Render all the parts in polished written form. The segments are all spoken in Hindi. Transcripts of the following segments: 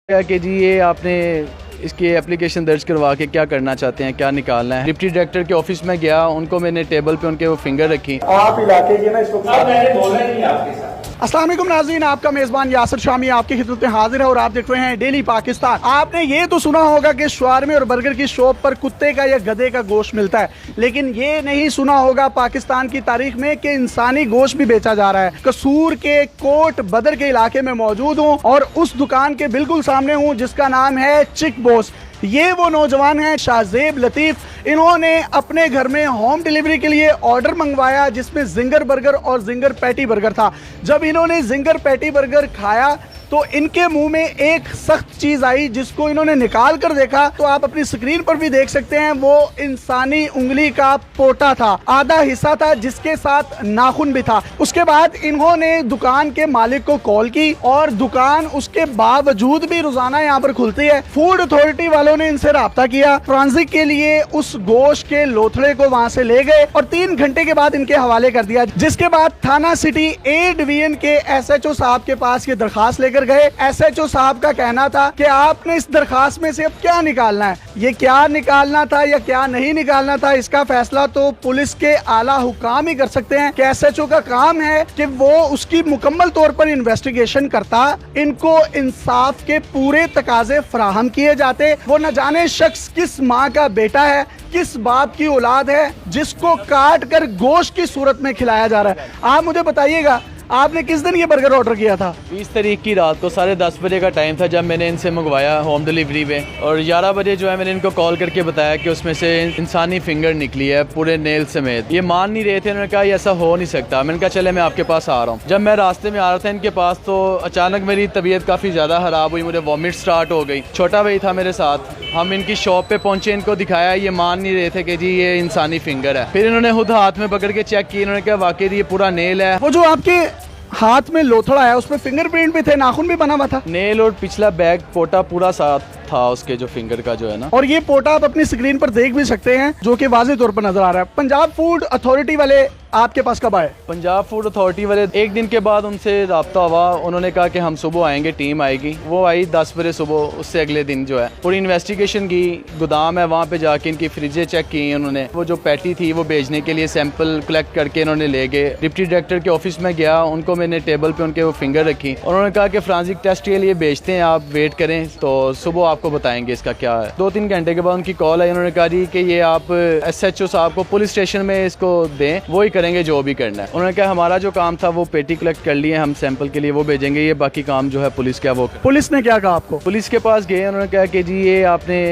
क्या कि जी ये आपने इसकी एप्लीकेशन दर्ज करवा के क्या करना चाहते हैं, क्या निकालना है। डिप्टी डायरेक्टर के ऑफिस में गया, उनको मैंने टेबल पे उनके वो फिंगर रखी। आप इलाके के ना इसको मैंने बोला नहीं आपके साथ। अस्सलाम वालेकुम नाज़रीन, आपका मेज़बान यासिर शामी आपकी खिदमत में हाजिर है और आप देख रहे हैं डेली पाकिस्तान। आपने ये तो सुना होगा कि शवारमे और बर्गर की शॉप पर कुत्ते का या गधे का गोश्त मिलता है, लेकिन ये नहीं सुना होगा पाकिस्तान की तारीख में कि इंसानी गोश्त भी बेचा जा रहा है। कसूर के कोट बदर के इलाके में मौजूद हूँ और उस दुकान के बिल्कुल सामने हूँ जिसका नाम है चिक बॉस। ये वो नौजवान हैं शाहजेब लतीफ़। इन्होंने अपने घर में होम डिलीवरी के लिए ऑर्डर मंगवाया जिसमें जिंगर बर्गर और जिंगर पैटी बर्गर था। जब इन्होंने जिंगर पैटी बर्गर खाया तो इनके मुंह में एक सख्त चीज आई जिसको इन्होंने निकाल कर देखा तो आप अपनी स्क्रीन पर भी देख सकते हैं, वो इंसानी उंगली का पोटा था, आधा हिस्सा था जिसके साथ नाखून भी था। उसके बाद इन्होंने दुकान के मालिक को कॉल की और दुकान उसके बावजूद भी रोजाना यहाँ पर खुलती है। फूड अथॉरिटी वालों ने इनसे राब्ता किया, ट्रांजिट के लिए उस गोश्त के लोथड़े को वहां से ले गए और 3 घंटे के बाद इनके हवाले कर दिया। जिसके बाद थाना सिटी ए डिवीजन के SHO साहब के पास ये दरखास्त लेकर गए। SHO साहब का कहना था कि आपने इस दरखास्त में से अब क्या निकालना है। ये क्या निकालना था या क्या नहीं निकालना था, इसका फैसला तो पुलिस के आला हुकाम ही कर सकते हैं। कि SHO का काम है कि वो उसकी मुकम्मल तौर पर इन्वेस्टिगेशन करता, इनको इंसाफ के पूरे तकाजे फराहम किए जाते। वो न जाने शख्स किस माँ का बेटा है, किस बाप की औलाद है जिसको काट कर गोश्त की सूरत में खिलाया जा रहा है। आप मुझे बताइएगा, आपने किस दिन ये बर्गर ऑर्डर किया था? 20 तारीख की रात को 10:30 बजे का टाइम था जब मैंने इनसे मंगवाया होम डिलीवरी पे, और 11 बजे जो है मैंने इनको कॉल करके बताया कि उसमें से इंसानी फिंगर निकली है पूरे नेल समेत। ये मान नहीं रहे थे, उन्होंने कहा ये ऐसा हो नहीं सकता। मैंने कहा चले मैं आपके पास आ रहा हूँ। जब मैं रास्ते में आ रहा था इनके पास तो अचानक मेरी तबीयत काफ़ी ज़्यादा ख़राब हुई, मुझे वॉमिट स्टार्ट हो गई। छोटा भाई था मेरे साथ, हम इनकी शॉप पे पहुंचे, इनको दिखाया, ये मान नहीं रहे थे कि जी ये इंसानी फिंगर है। फिर इन्होंने खुद हाथ में पकड़ के चेक किया, इन्होंने कहा वाकई ये पूरा नेल है। वो जो आपके हाथ में लोथड़ा है उसमें फिंगरप्रिंट भी थे, नाखून भी बना हुआ था। नेल और पिछला बैग पोटा पूरा साथ था उसके, जो फिंगर का जो है ना। और ये पोटा आप अपनी स्क्रीन पर देख भी सकते हैं जो कि वाज़ेह तौर पर नजर आ रहा है। पंजाब फूड अथॉरिटी वाले आपके पास कब आए? पंजाब फूड अथॉरिटी वाले 1 दिन के बाद उनसे रब्ता हुआ, उन्होंने कहा कि हम सुबह आएंगे, टीम आएगी। वो आई 10 बजे सुबह। उससे अगले दिन जो है पूरी इन्वेस्टिगेशन की, गोदाम है वहाँ पे जाके इनकी फ्रिजें चेक की उन्होंने। वो जो पैटी थी वो भेजने के लिए सैंपल कलेक्ट करके इन्होंने ले गए। डिप्टी डायरेक्टर के ऑफिस में गया, उनको मैंने टेबल पे उनके वो फिंगर रखी। उन्होंने कहा कि फ्रांसिक टेस्ट के लिए भेजते हैं, आप वेट करें तो सुबह आपको बताएंगे इसका क्या है। 2-3 घंटे के बाद उनकी कॉल आई, उन्होंने कहा जी कि ये आप SHO साहब को पुलिस स्टेशन में इसको दें, वो ही करेंगे जो भी करना है। उन्होंने कहा हमारा जो काम था वो पेटी कलेक्ट कर लिए, हम सैंपल के लिए वो भेजेंगे, ये बाकी काम जो है पुलिस का वो। पुलिस ने क्या कहा आपको? पुलिस के पास गए, उन्होंने कहा कि जी ये आपने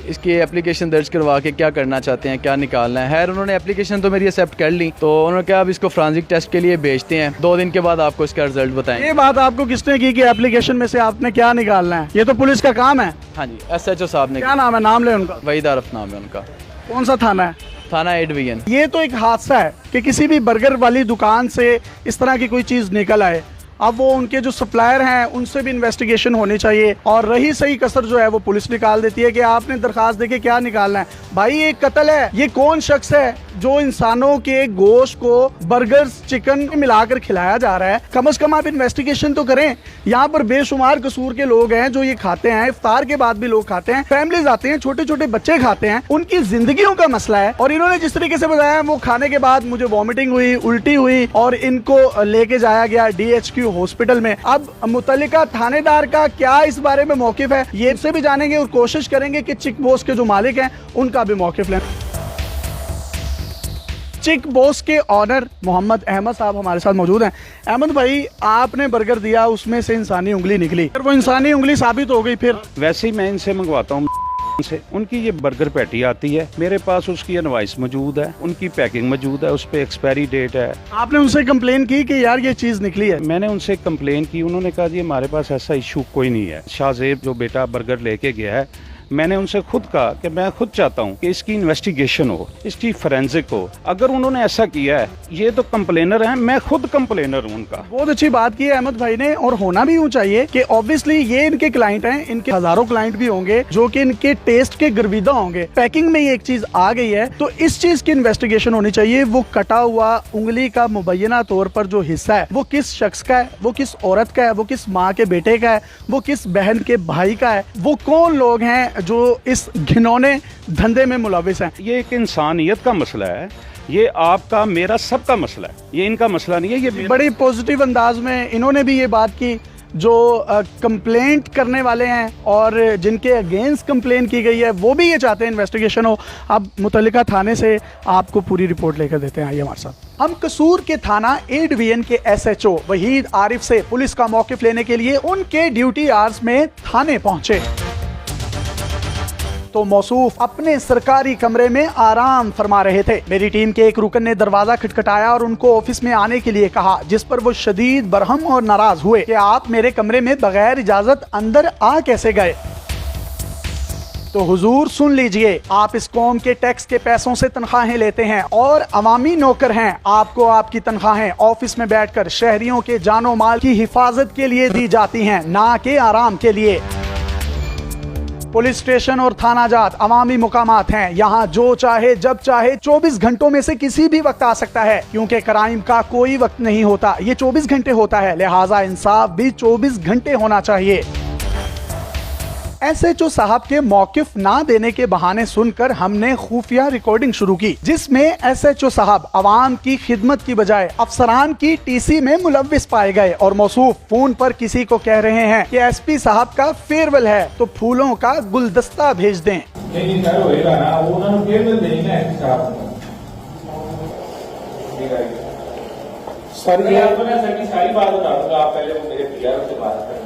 इसकी एप्लीकेशन दर्ज करवा के क्या करना चाहते हैं, क्या निकालना है। खैर उन्होंने एप्लीकेशन तो मेरी एक्सेप्ट कर ली, तो उन्होंने कहा अब इसको फ्रांसिक टेस्ट के लिए भेजते हैं, 2 दिन के बाद आपको इसका रिजल्ट बताएंगे। ये बात आपको किसने की कि एप्लीकेशन में से आपने क्या निकालना है? ये तो पुलिस का काम है। हाँ जी, SHO साहब ने। क्या नाम है? नाम ले उनका। वहीद आरफ नाम है उनका। कौन सा थाना है? थाना ए डिवीजन। ये तो एक हादसा है कि किसी भी बर्गर वाली दुकान से इस तरह की कोई चीज निकल आए। अब वो उनके जो सप्लायर हैं उनसे भी इन्वेस्टिगेशन होनी चाहिए, और रही सही कसर जो है वो पुलिस निकाल देती है कि आपने दरखास्त देके क्या निकालना है। भाई ये कत्ल है। ये कौन शख्स है जो इंसानों के गोश्त को बर्गर चिकन मिलाकर खिलाया जा रहा है? कम से कम आप इन्वेस्टिगेशन तो करें। यहाँ पर बेशुमार कसूर के लोग हैं जो ये खाते हैं, इफ्तार के बाद भी लोग खाते हैं, फैमिलीज आते हैं, छोटे छोटे बच्चे खाते हैं, उनकी जिंदगियों का मसला है। और इन्होंने जिस तरीके से बताया, वो खाने के बाद मुझे वॉमिटिंग हुई, उल्टी हुई और इनको लेके जाया गया DHQ हॉस्पिटल में। अब मुतल्लिका थानेदार का क्या इस बारे में मौकिफ है, ये से भी जानेंगे और कोशिश करेंगे कि चिक बॉस के जो मालिक हैं उनका भी मौकिफ लें। चिक बॉस के ऑनर मोहम्मद अहमद साहब हमारे साथ मौजूद हैं। अहमद भाई, आपने बर्गर दिया, उसमें से इंसानी उंगली निकली, फिर वो इंसानी उंगली साबित हो गई, फिर? वैसे ही मैं इनसे मंगवाता हूँ से, उनकी ये बर्गर पैटी आती है, मेरे पास उसकी इनवॉइस मौजूद है, उनकी पैकिंग मौजूद है, उस पर एक्सपायरी डेट है। आपने उनसे कंप्लेन की कि यार ये चीज निकली है? मैंने उनसे कंप्लेन की, उन्होंने कहा जी हमारे पास ऐसा इशू कोई नहीं है। शाहजेब जो बेटा बर्गर लेके गया है मैंने उनसे खुद कहा कि मैं खुद चाहता हूँ कि इसकी इन्वेस्टिगेशन हो, इसकी फोरेंसिक हो। अगर उन्होंने ऐसा किया है, ये तो कंप्लेनर हैं, मैं खुद कंप्लेनर हूँ उनका। बहुत अच्छी बात की है अहमद भाई ने, और होना भी यूं चाहिए कि ऑब्वियसली ये इनके क्लाइंट हैं, इनके हजारों क्लाइंट भी होंगे जो कि इनके टेस्ट के गर्विदा होंगे। पैकिंग में ये एक चीज आ गई है तो इस चीज की इन्वेस्टिगेशन होनी चाहिए। वो कटा हुआ उंगली का मुबैना तौर पर जो हिस्सा है वो किस शख्स का है, वो किस औरत का है, वो किस माँ के बेटे का है, वो किस बहन के भाई का है, वो कौन लोग हैं जो इस घिनौने धंधे में मुलविस हैं। ये एक इंसानियत का मसला है, ये आपका मेरा सबका मसला है, ये इनका मसला नहीं है। ये बड़ी पॉजिटिव अंदाज में इन्होंने भी ये बात की, जो कंप्लेंट करने वाले हैं और जिनके अगेंस्ट कंप्लेन की गई है वो भी ये चाहते हैं इन्वेस्टिगेशन हो। अब मुतल्लिका थाने से आपको पूरी रिपोर्ट लेकर देते हैं, आइए हमारे साथ। हम कसूर के थाना ए डिवीजन के SHO वहीद आरिफ से पुलिस का मौक़िफ़ लेने के लिए उनके ड्यूटी आवर्स में थाने पहुंचे तो मौसूफ अपने सरकारी कमरे में आराम फरमा रहे थे। मेरी टीम के एक रुकन ने दरवाजा खटखटाया और उनको ऑफिस में आने के लिए कहा, जिस पर वो शदीद बरहम और नाराज हुए कि आप मेरे कमरे में बगैर इजाजत अंदर आ कैसे गए। तो हुजूर सुन लीजिए, आप इस कौम के टैक्स के पैसों से तनख्वाहें लेते हैं और अवामी नौकर हैं। आपको आपकी तनख्वाहें ऑफिस में बैठकर शहरियों के जानो माल की हिफाजत के लिए दी जाती हैं, ना कि आराम के लिए। पुलिस स्टेशन और थाना जात अवामी मुकामात हैं, यहाँ जो चाहे जब चाहे 24 घंटों में से किसी भी वक्त आ सकता है, क्योंकि क्राइम का कोई वक्त नहीं होता, ये 24 घंटे होता है, लिहाजा इंसाफ भी 24 घंटे होना चाहिए। SHO साहब के मौक़िफ़ ना देने के बहाने सुनकर हमने खुफिया रिकॉर्डिंग शुरू की, जिसमें SHO साहब अवाम की खिदमत की बजाय अफसरान की TC में मुलव्विस पाए गए और मौसूफ फोन पर किसी को कह रहे हैं कि SP साहब का फेयरवेल है तो फूलों का गुलदस्ता भेज दें। नहीं सर होएगा ना, वो उन्होंने फेयरवेल देनी है SP साहब को। सर मैं आपको ना सर की सारी बात बता दूंगा, आप पहले वो मेरे PR से बात करें।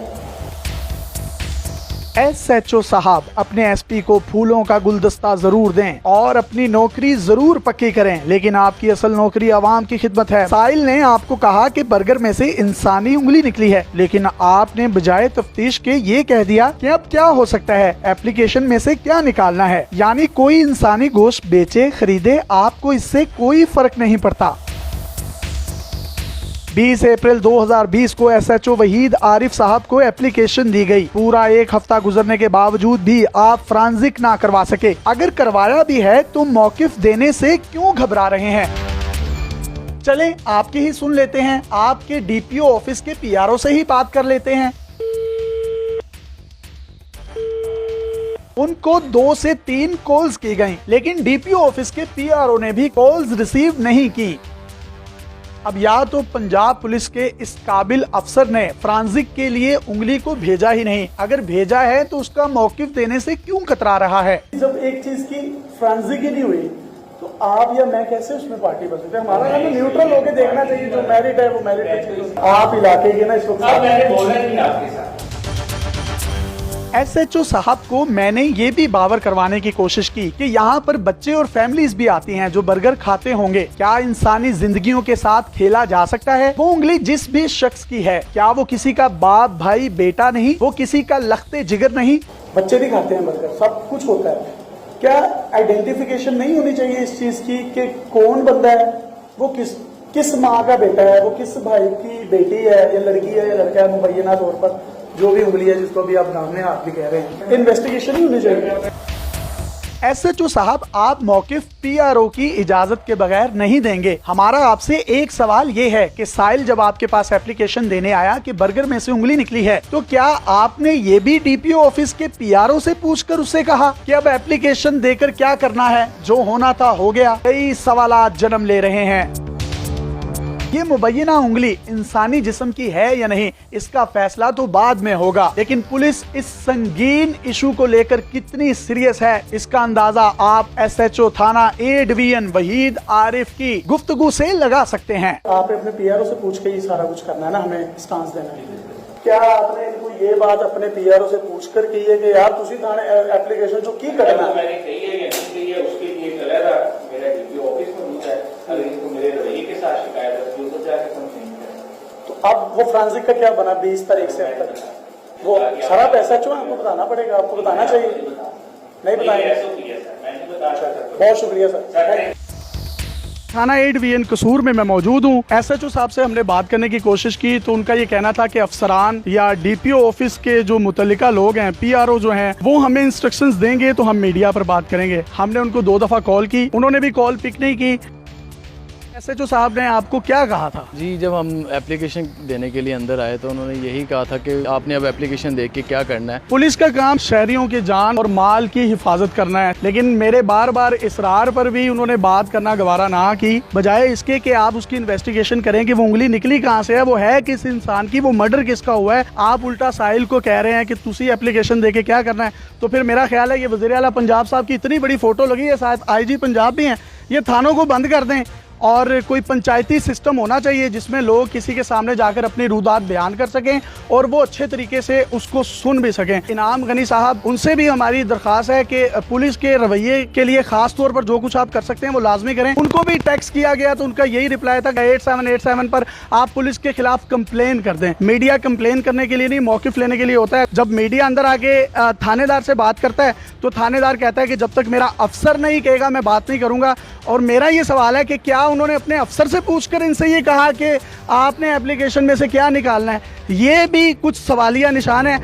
SHO साहब अपने SP को फूलों का गुलदस्ता जरूर दें और अपनी नौकरी जरूर पक्की करें, लेकिन आपकी असल नौकरी आवाम की खिदमत है। साहिल ने आपको कहा कि बर्गर में से इंसानी उंगली निकली है, लेकिन आपने बजाय तफ्तीश के ये कह दिया कि अब क्या हो सकता है, एप्लीकेशन में से क्या निकालना है। यानी कोई इंसानी गोश्त बेचे खरीदे, आपको इससे कोई फर्क नहीं पड़ता। 20 अप्रैल 2020 को SHO वहीद आरिफ साहब को एप्लीकेशन दी गई। पूरा एक हफ्ता गुजरने के बावजूद भी आप फ्रांजिक ना करवा सके। अगर करवाया भी है तो मौक़िफ़ देने से क्यों घबरा रहे हैं। चलें आपकी ही सुन लेते हैं, आपके DPO ऑफिस के PRO से ही बात कर लेते हैं। उनको 2 से 3 कॉल्स की गई, लेकिन DPO ऑफिस के PRO ने भी कॉल्स रिसीव नहीं की। अब या तो पंजाब पुलिस के इस काबिल अफसर ने फ्रांजिक के लिए उंगली को भेजा ही नहीं, अगर भेजा है तो उसका मौक़िफ़ देने से क्यों कतरा रहा है। जब एक चीज की फ्रांजिक ही नहीं हुई तो आप या मैं कैसे उसमें पार्टी बन सकते हैं। हमारा हमें न्यूट्रल होकर देखना चाहिए, जो मैरिड है वो मैरिड है। आप इलाके के ना इस वक्त मैंने बोला नहीं आपके साथ। SHO साहब को मैंने ये भी बावर करवाने की कोशिश की कि यहाँ पर बच्चे और फैमिलीज भी आती हैं जो बर्गर खाते होंगे। क्या इंसानी जिंदगियों के साथ खेला जा सकता है। वो उंगली जिस भी शख्स की है, क्या वो किसी का बाप भाई बेटा नहीं, वो किसी का लख्ते जिगर नहीं। बच्चे भी खाते हैं बर्गर, सब कुछ होता है। क्या आइडेंटिफिकेशन नहीं होनी चाहिए इस चीज की कि कौन बंदा है, वो किस माँ का बेटा है, वो किस भाई की बेटी है या लड़की है या लड़का है, मुबैना तौर पर जो भी उंगली है जिसको भी आप दाहिने हाथ भी कह रहे हैं, इन्वेस्टिगेशन ही होनी चाहिए। SHO साहब, आप मौक़िफ़ PRO की इजाजत के बगैर नहीं देंगे। हमारा आपसे एक सवाल ये है कि साहिल जब आपके पास एप्लीकेशन देने आया कि बर्गर में से उंगली निकली है, तो क्या आपने ये भी DPO ऑफिस के PRO से पूछकर उससे कहा कि अब एप्लीकेशन देकर क्या करना है, जो होना था हो गया। कई सवालात जन्म ले रहे हैं। ये मुबैना उंगली इंसानी जिस्म की है या नहीं, इसका फैसला तो बाद में होगा, लेकिन पुलिस इस संगीन इशू को लेकर कितनी सीरियस है, इसका अंदाजा आप SHO थाना ए डिवीजन वहीद आरिफ की गुफ्तगू से लगा सकते हैं। आपने अपने PRO से पूछ के ये सारा कुछ करना है ना, हमें स्टांस देना है। क्या आपने इनको ये बात अपने PRO से पूछ कर की है कि यार तुसी थाने एप्लीकेशन जो की करना मैंने कही है या नहीं कही है, उसके लिए चलेगा मेरा DPO ऑफिस में होता है। अगर इनको मेरे रवैये के साथ शिकायत है तो जाके कंप्लेन करें। तो अब वो फ्रांजिक का क्या बना 20 तारीख से अब तक? वो सारा पैसा जो है आपको बताना पड़ेगा, आपको बताना चाहिए। नहीं बताया। SOP है सर, मैं नहीं बता सकता। बहुत शुक्रिया सर। थाना 8 कसूर में मैं मौजूद हूँ। SHO साहब से हमने बात करने की कोशिश की तो उनका ये कहना था कि अफसरान या DPO ऑफिस के जो मुतल्लिका लोग हैं, PRO जो हैं, वो हमें इंस्ट्रक्शंस देंगे तो हम मीडिया पर बात करेंगे। हमने उनको 2 दफ़ा कॉल की, उन्होंने भी कॉल पिक नहीं की। SHO साहब ने आपको क्या कहा था? जी, जब हम एप्लीकेशन देने के लिए अंदर आए तो उन्होंने यही कहा था कि आपने अब एप्लीकेशन दे के क्या करना है। पुलिस का काम शहरियों की जान और माल की हिफाजत करना है, लेकिन मेरे बार बार इसरार पर भी उन्होंने बात करना गवारा ना की, बजाय इसके कि आप उसकी इन्वेस्टिगेशन करें कि वो उंगली निकली कहाँ से है, वो है किस इंसान की, वो मर्डर किसका हुआ है। आप उल्टा साहिल को कह रहे हैं कि तुसी एप्लीकेशन दे के क्या करना है। तो फिर मेरा ख्याल है ये वज़ीर आला पंजाब साहब की इतनी बड़ी फोटो लगी है, शायद IG पंजाब भी हैं, ये थानों को बंद कर दें और कोई पंचायती सिस्टम होना चाहिए जिसमें लोग किसी के सामने जाकर अपनी रुदात बयान कर सकें और वो अच्छे तरीके से उसको सुन भी सकें। इनाम गनी साहब, उनसे भी हमारी दरख्वास्त है कि पुलिस के रवैये के लिए खास तौर पर जो कुछ आप कर सकते हैं वो लाजमी करें। उनको भी टैक्स किया गया तो उनका यही रिप्लाई था कि 8787 पर आप पुलिस के खिलाफ कंप्लेन कर दें। मीडिया कंप्लेन करने के लिए नहीं, मौकिफ लेने के लिए होता है। जब मीडिया अंदर आके थानेदार से बात करता है तो थानेदार कहता है कि जब तक मेरा अफसर नहीं कहेगा मैं बात नहीं करूंगा। और मेरा ये सवाल है कि क्या उन्होंने अपने अफसर से पूछकर इनसे ये कहा कि आपने एप्लीकेशन में से क्या निकालना है? ये भी कुछ सवालिया निशान है।